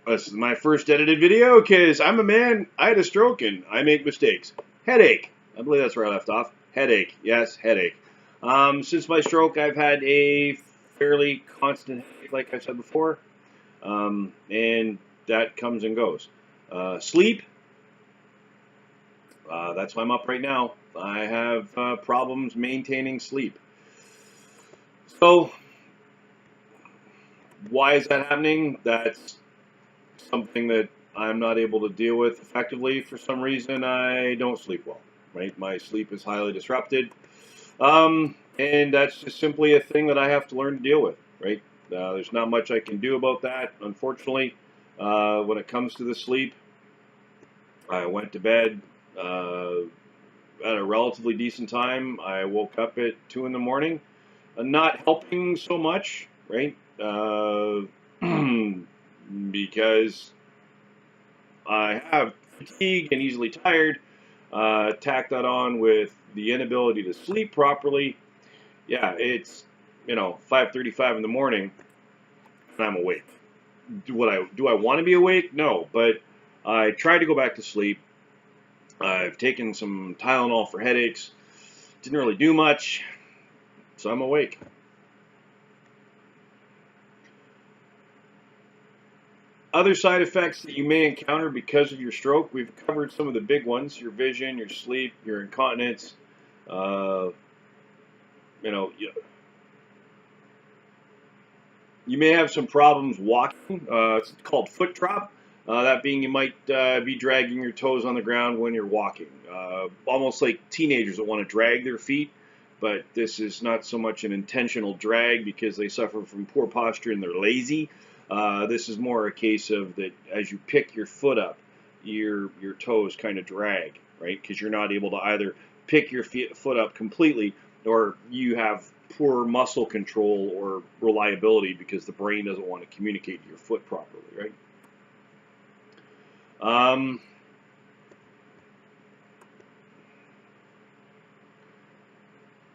This is my first edited video because I'm a man, I had a stroke, and I make mistakes. Headache. I believe that's where I left off. Headache. Yes, headache. Since my stroke, I've had a fairly constant headache, like I said before, and that comes and goes. Sleep. That's why I'm up right now. I have problems maintaining sleep. So, why is that happening? That's something that I'm not able to deal with effectively. For some reason, I don't sleep well, right? My sleep is highly disrupted. And that's just simply a thing that I have to learn to deal with, right? There's not much I can do about that, unfortunately. When it comes to the sleep, I went to bed at a relatively decent time. I woke up at 2 in the morning, not helping so much, right? Because I have fatigue and easily tired. Tack that on with the inability to sleep properly. Yeah, it's 5:35 in the morning, and I'm awake. Do I want to be awake? No, but I tried to go back to sleep. I've taken some Tylenol for headaches. Didn't really do much, so I'm awake. Other side effects that you may encounter because of your stroke, we've covered some of the big ones: your vision, your sleep, your incontinence. Uh, you know, you may have some problems walking. It's called foot drop. That being, you might be dragging your toes on the ground when you're walking. Almost like teenagers that want to drag their feet, but this is not so much an intentional drag because they suffer from poor posture and they're lazy. This is more a case of that as you pick your foot up, your toes kind of drag, right? Because you're not able to either pick your foot up completely, or you have poor muscle control or reliability because the brain doesn't want to communicate to your foot properly, right? Um,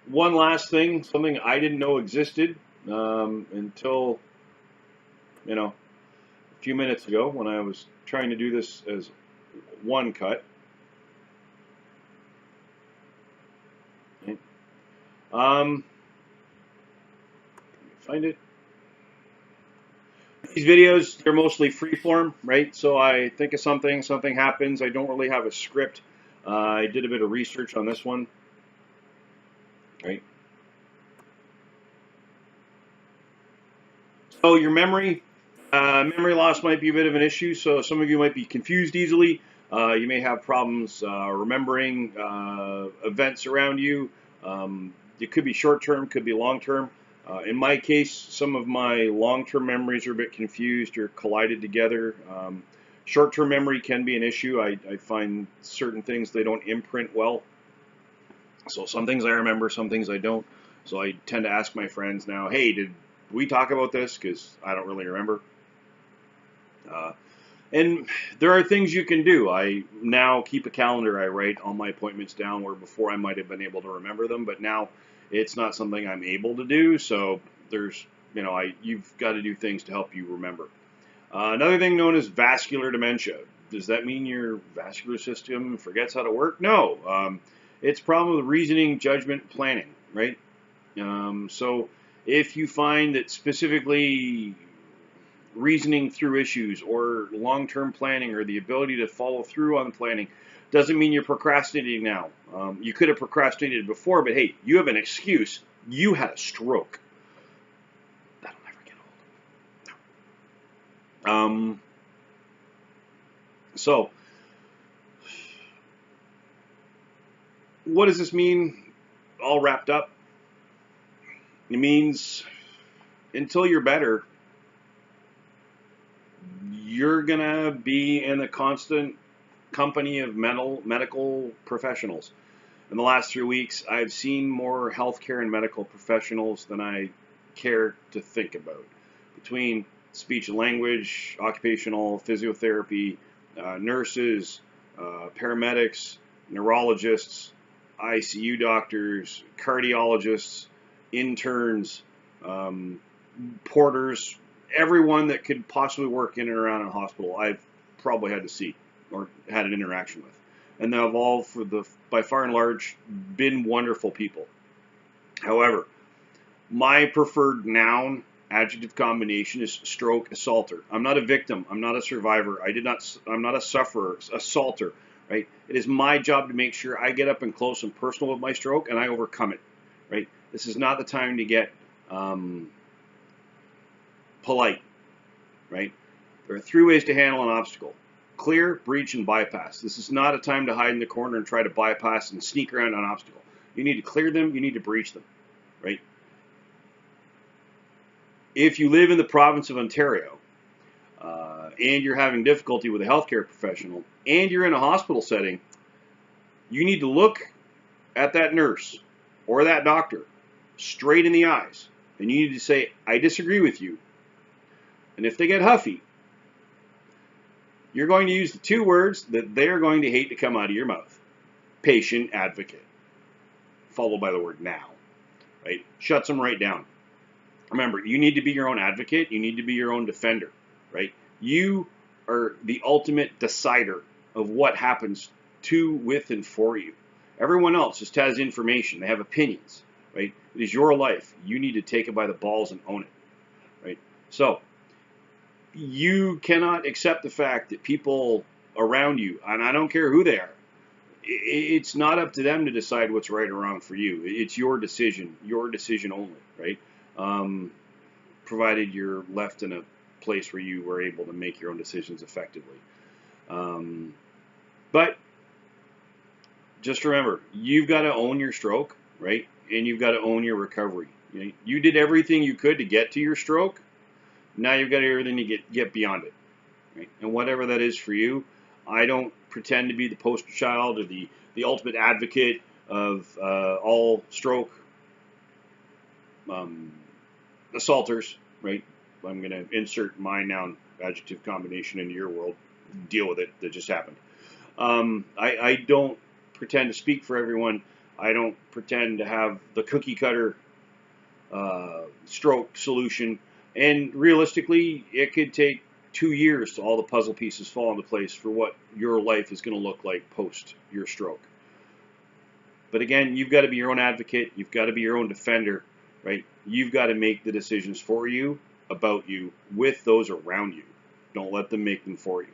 One last thing, something I didn't know existed until a few minutes ago when I was trying to do this as one cut. Okay. Find it. These videos, they're mostly freeform, right? So I think of something, something happens. I don't really have a script. I did a bit of research on this one, right? So your memory loss might be a bit of an issue. So some of you might be confused easily. You may have problems remembering events around you. It could be short term, could be long term. In my case, some of my long-term memories are a bit confused or collided together. Short-term memory can be an issue. I find certain things, they don't imprint well. So some things I remember, some things I don't. So I tend to ask my friends now, hey, did we talk about this? Because I don't really remember. Uh, and there are things you can do. I now keep a calendar. I write all my appointments down where before I might have been able to remember them, but now it's not something I'm able to do. So there's, you've got to do things to help you remember. Another thing known as vascular dementia. Does that mean your vascular system forgets how to work? No. It's a problem with reasoning, judgment, planning, right? So if you find that specifically reasoning through issues or long-term planning or the ability to follow through on planning doesn't mean you're procrastinating now. You could have procrastinated before, but hey, you have an excuse. You had a stroke. That'll never get old. So, what does this mean all wrapped up? It means until you're better, you're going to be in a constant company of medical professionals. In the last 3 weeks, I've seen more healthcare and medical professionals than I care to think about. Between speech and language, occupational physiotherapy, nurses, paramedics, neurologists, ICU doctors, cardiologists, interns, porters, everyone that could possibly work in and around a hospital, I've probably had to see or had an interaction with. And they've all, by far and large, been wonderful people. However, my preferred noun adjective combination is stroke assaulter. I'm not a victim. I'm not a survivor. I'm not a sufferer, assaulter, right? It is my job to make sure I get up and close and personal with my stroke and I overcome it, right? This is not the time to get polite, right? There are 3 ways to handle an obstacle: clear, breach, and bypass. This is not a time to hide in the corner and try to bypass and sneak around an obstacle. You need to clear them, you need to breach them, right? If you live in the province of Ontario and you're having difficulty with a healthcare professional and you're in a hospital setting, you need to look at that nurse or that doctor straight in the eyes and you need to say, I disagree with you. And if they get huffy, you're going to use the 2 words that they're going to hate to come out of your mouth: patient advocate, followed by the word now, right? Shuts them right down. Remember, you need to be your own advocate. You need to be your own defender, right? You are the ultimate decider of what happens to, with, and for you. Everyone else just has information. They have opinions, right? It is your life. You need to take it by the balls and own it, right? So you cannot accept the fact that people around you, and I don't care who they are, it's not up to them to decide what's right or wrong for you. It's your decision only, right? Provided you're left in a place where you were able to make your own decisions effectively. But just remember, you've got to own your stroke, right? And you've got to own your recovery. You did everything you could to get to your stroke. Now you've got everything to get beyond it, right? And whatever that is for you, I don't pretend to be the poster child or the ultimate advocate of all stroke assaulters, right? I'm going to insert my noun adjective combination into your world. Deal with it. That just happened. I don't pretend to speak for everyone. I don't pretend to have the cookie cutter stroke solution. And realistically, it could take 2 years to all the puzzle pieces fall into place for what your life is going to look like post your stroke. But again, you've got to be your own advocate. You've got to be your own defender, right? You've got to make the decisions for you, about you, with those around you. Don't let them make them for you.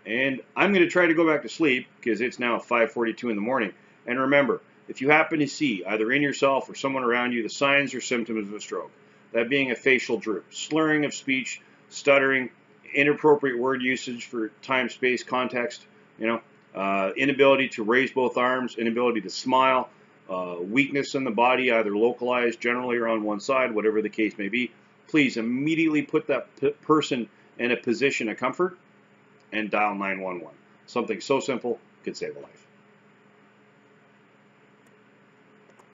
And I'm going to try to go back to sleep because it's now 5:42 in the morning. And remember, if you happen to see, either in yourself or someone around you, the signs or symptoms of a stroke, that being a facial droop, slurring of speech, stuttering, inappropriate word usage for time, space, context, inability to raise both arms, inability to smile, weakness in the body, either localized, generally, or on one side, whatever the case may be, please immediately put that person in a position of comfort and dial 911. Something so simple could save a life.